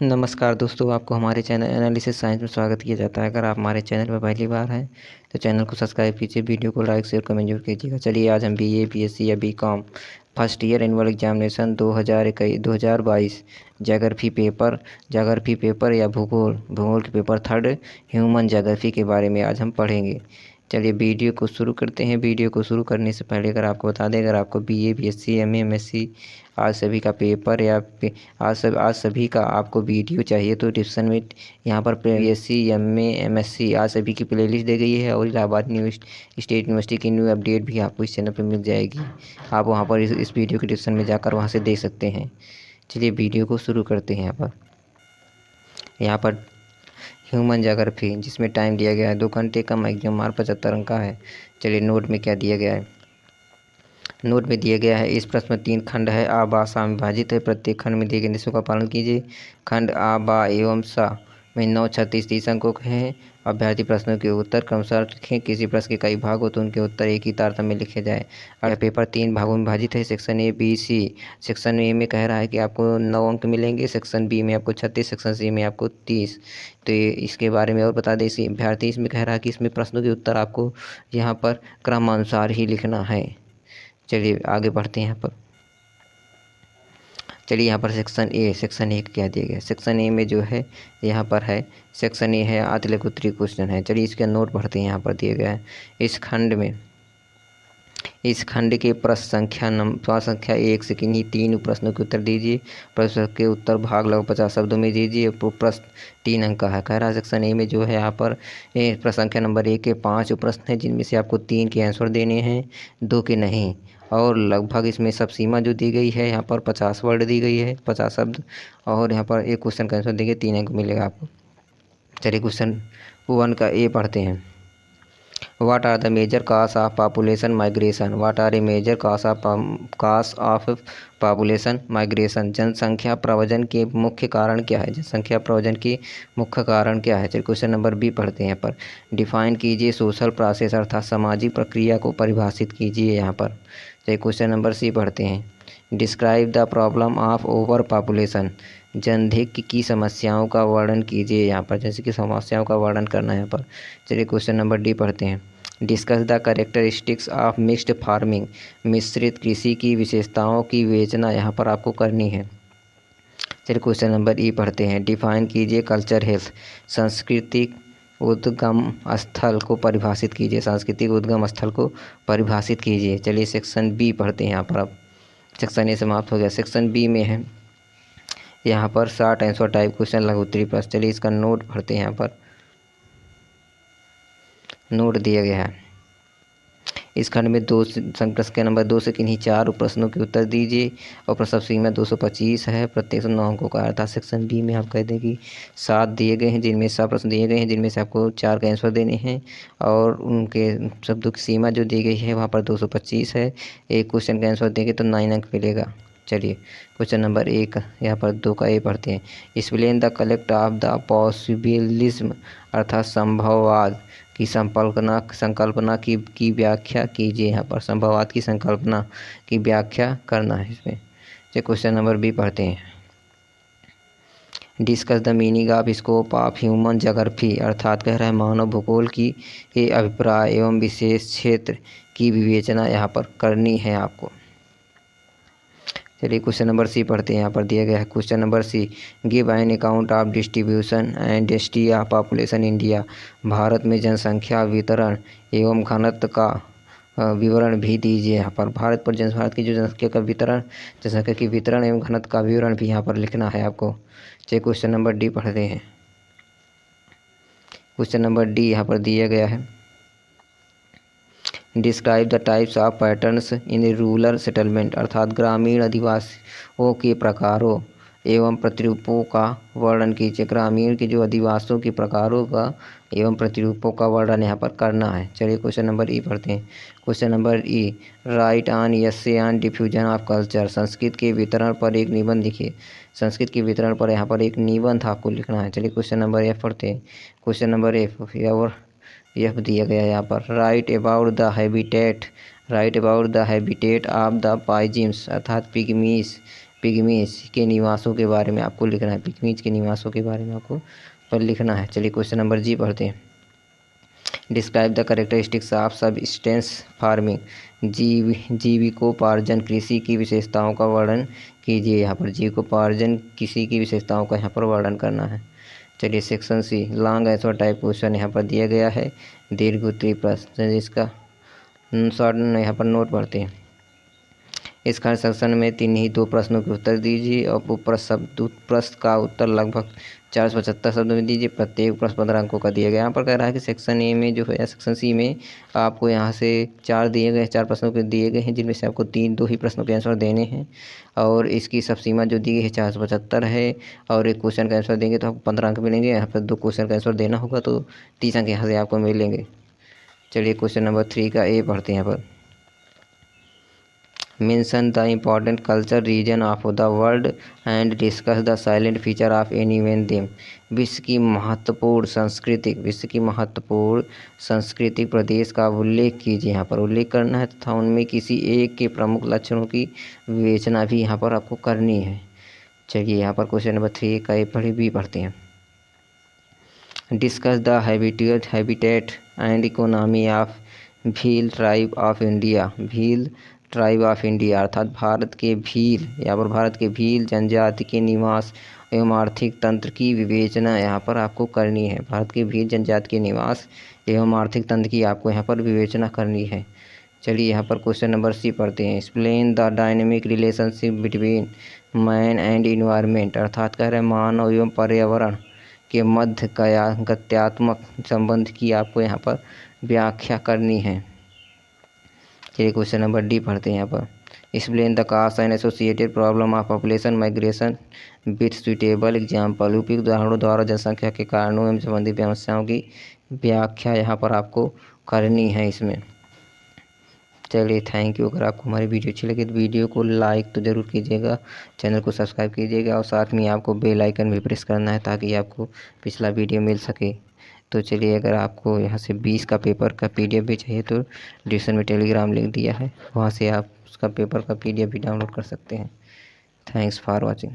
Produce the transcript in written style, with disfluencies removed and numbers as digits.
नमस्कार दोस्तों, आपको हमारे चैनल एनालिसिस साइंस में स्वागत किया जाता है। अगर आप हमारे चैनल पर पहली बार हैं तो चैनल को सब्सक्राइब कीजिए, वीडियो को लाइक शेयर कमेंट जरूर कीजिएगा। चलिए आज हम बीए, बीएससी या BCom first year annual examination 2022 geography paper या भूगोल के पेपर थर्ड ह्यूमन ज्योग्राफी के बारे में आज हम पढ़ेंगे। चलिए वीडियो को शुरू करते हैं। वीडियो को शुरू करने से पहले अगर आपको बता दें, अगर आपको बीए, बीएससी, एमए, एमएससी आज सभी का पेपर या आज सभी का आपको वीडियो चाहिए तो डिस्क्रिप्शन में यहाँ पर बीएससी, एमए, एमएससी आज सभी की प्लेलिस्ट दी गई है और इलाहाबाद स्टेट यूनिवर्सिटी की न्यू अपडेट भी आपको इस चैनल पर मिल जाएगी। आप वहाँ पर इस वीडियो के डिस्क्रिप्शन में जाकर वहाँ से देख सकते हैं। चलिए वीडियो को शुरू करते हैं। यहाँ पर ह्यूमन ज्योग्राफी जिसमें टाइम दिया गया है 2 घंटे का, मैक्सिमम मार्क 75 अंक का है। चलिए नोट में क्या दिया गया है। नोट में दिया गया है इस प्रश्न में 3 खंड है। आ, बा, सा में विभाजित है। प्रत्येक खंड में दिए गए निर्देशों का पालन कीजिए। खंड आ, बा एवं सा में 9, 36, 30 अंकों के हैं। अभ्यर्थी प्रश्नों के उत्तर क्रमशः लिखें। किसी प्रश्न के कई भाग हो तो उनके उत्तर एक ही तारतम्य में लिखे जाए। और पेपर 3 भागों में विभाजित है। Section A, B, C. Section A में कह रहा है कि आपको 9 अंक मिलेंगे, सेक्शन बी में आपको 36, सेक्शन सी में आपको 30। तो इसके बारे में और बता दें, इसी अभ्यर्थी इसमें कह रहा है कि इसमें प्रश्नों के उत्तर आपको यहाँ पर क्रमानुसार ही लिखना है। चलिए आगे बढ़ते हैं। यहाँ पर सेक्शन ए क्या दिया गया है। सेक्शन ए में जो है यहाँ पर है, सेक्शन ए है आतलिक उत्तरी क्वेश्चन है। चलिए इसका नोट पढ़ते हैं। यहाँ पर दिया गया है इस खंड के प्रश्न संख्या 1 से किन्हीं 3 प्रश्नों के उत्तर दीजिए। प्रश्न के उत्तर भाग लगभग 50 शब्दों में दीजिए। प्रश्न 3 अंक का है। कह रहा है सेक्शन ए में जो है यहाँ पर प्रश्न संख्या नंबर 1 के 5 प्रश्न हैं, जिनमें से आपको 3 के आंसर देने हैं, 2 के नहीं। और लगभग इसमें सब सीमा जो दी गई है यहाँ पर 50 वर्ड दी गई है, 50 शब्द। और यहाँ पर एक क्वेश्चन का आंसर देंगे, 3 अंक मिलेगा आपको। चलिए क्वेश्चन 1 का ए पढ़ते हैं। What are the major cause of population migration? What are the major cause of population migration? जनसंख्या प्रव्रजन के मुख्य कारण क्या है? जनसंख्या प्रव्रजन की मुख्य कारण क्या है? चलिए क्वेश्चन नंबर बी पढ़ते हैं। यहाँ पर डिफाइन कीजिए सोशल प्रोसेस अर्थात सामाजिक प्रक्रिया को परिभाषित कीजिए। यहाँ पर चलिए क्वेश्चन नंबर सी पढ़ते हैं। Describe the problem of overpopulation. जनधिक्य की समस्याओं का वर्णन कीजिए। यहाँ पर जैसे कि समस्याओं का वर्णन करना है यहाँ पर। चलिए क्वेश्चन नंबर डी पढ़ते हैं। Discuss the characteristics of mixed farming. मिश्रित कृषि की विशेषताओं की विवेचना यहाँ पर आपको करनी है। चलिए क्वेश्चन नंबर ई पढ़ते हैं। डिफाइन कीजिए कल्चर हेल्थ। सांस्कृतिक उद्गम स्थल को परिभाषित कीजिए। सांस्कृतिक उद्गम स्थल को परिभाषित कीजिए। चलिए सेक्शन बी पढ़ते हैं। यहाँ पर अब सेक्शन ए समाप्त हो गया। सेक्शन बी में है यहाँ पर 60 आंसर टाइप क्वेश्चन लघु उत्तरी प्रश्न। चलिए इसका नोट पढ़ते हैं। यहाँ पर नोट दिया गया है। इस खंड में प्रश्न के नंबर 2 से किन्हीं 4 प्रश्नों के उत्तर दीजिए। और प्रश्न सीमा 225 है। प्रत्येक 9 अंकों का अर्थात सेक्शन बी में आप कह दें कि 7 दिए गए हैं, जिनमें 7 प्रश्न दिए गए हैं, जिनमें से आपको 4 का आंसर देने हैं। और उनके शब्दों की सीमा जो दी गई है वहाँ पर 225 है। एक क्वेश्चन का आंसर देंगे तो 9 अंक मिलेगा। चलिए क्वेश्चन नंबर 1 यहाँ पर 2 का ए पढ़ते हैं। Explain the collect of the possibilism अर्थात संभववाद की संकल्पना की व्याख्या कीजिए। यहाँ पर संभववाद की संकल्पना की व्याख्या करना है इसमें। चलिए क्वेश्चन नंबर बी पढ़ते हैं। Discuss the meaning of scope of human geography अर्थात कह रहा है मानव भूगोल की अभिप्राय एवं विशेष क्षेत्र की विवेचना यहाँ पर करनी है आपको। चलिए क्वेश्चन नंबर सी पढ़ते हैं। यहाँ पर दिया गया है question number C. Give an account of distribution and density of population India. Bharat में जनसंख्या वितरण एवं घनत्व का विवरण भी दीजिए। यहाँ पर भारत की जो जनसंख्या की वितरण एवं घनत्व का विवरण भी यहाँ पर लिखना है आपको। चलिए क्वेश्चन नंबर डी पढ़ते हैं। क्वेश्चन नंबर डी यहाँ पर दिया गया है। Describe the types of patterns in rural settlement अर्थात ग्रामीण अधिवासियों के प्रकारों एवं प्रतिरूपों का वर्णन कीजिए। ग्रामीण के जो अधिवासियों के प्रकारों का एवं प्रतिरूपों का वर्णन यहाँ पर करना है। चलिए क्वेश्चन नंबर ई पढ़ते हैं। Question number E. Right on essay on diffusion of culture. Sanskrit के वितरण पर एक निबंध लिखिए। संस्कृत के वितरण पर यहाँ पर एक निबंध आपको लिखना है। चलिए क्वेश्चन नंबर एफ पढ़ते हैं। क्वेश्चन नंबर एफ और यह दिया गया है यहाँ पर। Write about the habitat of the pygmies अर्थात पिग्मीज पिग्मीज के निवासों के बारे में आपको लिखना है। पिग्मीज के निवासों के बारे में आपको पर लिखना है। चलिए क्वेश्चन नंबर जी पढ़ते हैं। Describe the characteristics of subsistence farming. जीविकोपार्जन कृषि की विशेषताओं का वर्णन कीजिए। यहाँ पर जीविकोपार्जन कृषि की विशेषताओं का यहाँ पर वर्णन करना है। चलिए section C, long answer type question यहाँ पर दिया गया है। दीर्घ उत्तरीय प्रश्न जिसका शॉर्ट यहाँ पर नोट पढ़ते हैं। इस खंड सेक्शन में 2 प्रश्नों के उत्तर दीजिए और प्रश्न का उत्तर लगभग 475 शब्दों में दीजिए। प्रत्येक प्रश्न 15 अंकों का दिया गया। यहाँ पर कह रहा है कि सेक्शन ए में जो है, सेक्शन सी में आपको यहाँ से 4 प्रश्नों के दिए गए हैं, जिनमें से आपको 2 ही प्रश्नों के आंसर देने हैं। और इसकी सब सीमा जो दी गई है 475 है। और एक क्वेश्चन का आंसर देंगे तो आपको 15 अंक मिलेंगे। यहाँ पर 2 क्वेश्चन का आंसर देना होगा तो 30 अंक यहाँ से आपको मिलेंगे। चलिए क्वेश्चन नंबर 3 का ए पढ़ते हैं। यहाँ पर mention the important culture region of the world and discuss the silent feature of any one them. विश्व की महत्वपूर्ण सांस्कृतिक प्रदेश का उल्लेख कीजिए। यहाँ पर उल्लेख करना है तथा उनमें किसी एक के प्रमुख लक्षणों की विवेचना भी यहाँ पर आपको करनी है। चलिए यहाँ पर क्वेश्चन नंबर 3 का ए बी पढ़ते हैं। Discuss the habitat and economy of Bhil tribe of India. Bhil tribe of India अर्थात भारत के भील जनजाति के निवास एवं आर्थिक तंत्र की विवेचना यहाँ पर आपको करनी है। भारत के भील जनजाति के निवास एवं आर्थिक तंत्र की आपको यहाँ पर विवेचना करनी है। चलिए यहाँ पर क्वेश्चन नंबर सी पढ़ते हैं। Explain the dynamic relationship between man and environment अर्थात कह रहे हैं मानव एवं पर्यावरण के मध्य गत्यात्मक संबंध की आपको यहाँ पर व्याख्या करनी है। चलिए क्वेश्चन नंबर डी पढ़ते हैं। यहाँ पर explain the cause and associated problem of population migration with suitable example. उपयुक्त उदाहरणों द्वारा जनसंख्या के कारणों एवं संबंधित समस्याओं की व्याख्या यहाँ पर आपको करनी है इसमें। चलिए थैंक यू। अगर आपको हमारी वीडियो अच्छी लगी तो वीडियो को लाइक तो ज़रूर कीजिएगा, चैनल को सब्सक्राइब कीजिएगा और साथ में आपको बेल आइकन भी प्रेस करना है ताकि आपको पिछला वीडियो मिल सके। तो चलिए अगर आपको यहाँ से 20 का पेपर का PDF भी चाहिए तो डिस्क्रिप्शन में टेलीग्राम लिंक दिया है, वहाँ से आप उसका पेपर का PDF भी डाउनलोड कर सकते हैं। Thanks for watching.